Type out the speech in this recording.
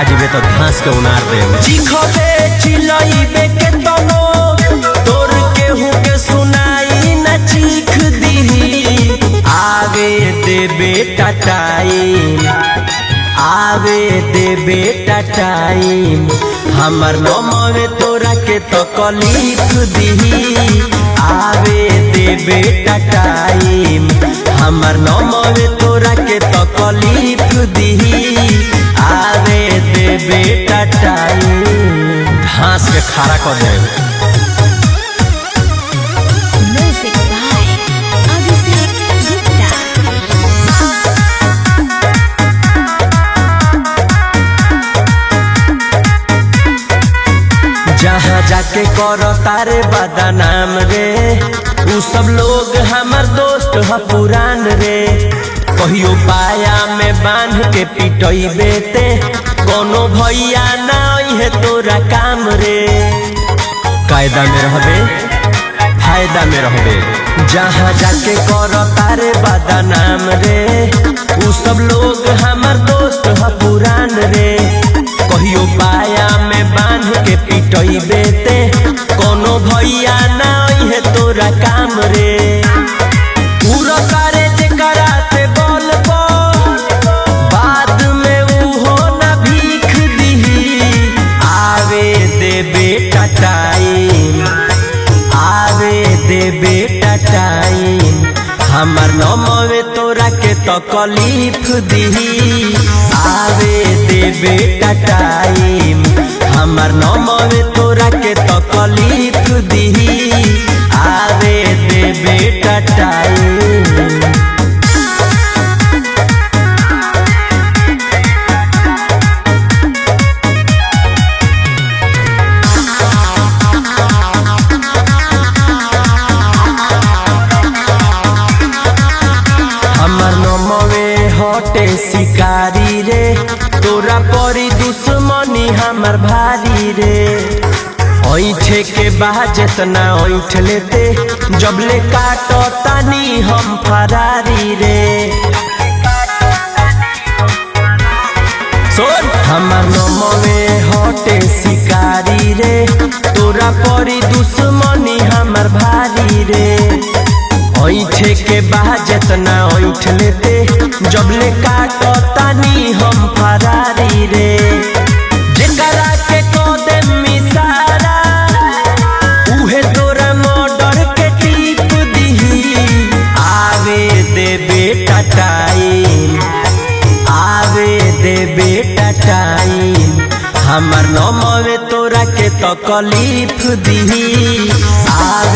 जीवे तो घास के उनार दे चिखबे चिलइबे के तनो तोर केहू के सुनाई न चीख दीही आवे दे बेटा टाइम आवे दे बेटा टाइम हमर नमवे तोरा के तकलीफ दीही आवे दे बेटा टाइम हमर नमवे तोरा के तकलीफ दीही आवे दे बेटा टाइम घास के खारा कर दे Music by Abhishek Gupta. जहाँ जाके करो तारे बदनाम रे उ सब लोग हमर दोस्त ह पुरान रे कहियो पाया में बांध के पिटइबे ते कोनो भैया ना है तोरा काम रे कायदा में रहबे फायदा में रहबे जहाँ जाके करो तारे बदनाम रे उ सब लोग हमर दोस्त ह पुरान रे कहियो पाया में बांध के पिटइबे ते कोनो भैया ना है तोरा काम रे पूरा करे जे कराते बोल बाद में उहो ना भीख दीही आवे दे बेटा टाइम आवे दे बेटा टाइम हमर नमवे तोरा के तकलीफ दीही आवे दे बेटा टाइम हमर नमवे तोरा के तकलीफ दीही आवे दे बेटा टाइम हमर नमवे हटे शिकारी रे तोरा परी दुश्मनी हमर भारी रे ऐठे के बाद जितना ऐठ लेते जबले काटो तानी हम फरारी रे सुन हमर नमवे हटे शिकारी रे तोरा परी दुश्मनी हमर भारी रे ऐठे के बाद जितना ऐठ लेते जबले काटो तानी हम फरारी रे जेकरा के कोदे मिसारा उहे तोरा मर्डर के टीप दीही आवे दे बेटा टाइम आवे दे बेटा टाइम हमर नमवे तोरा के तकलीफ दीही आवे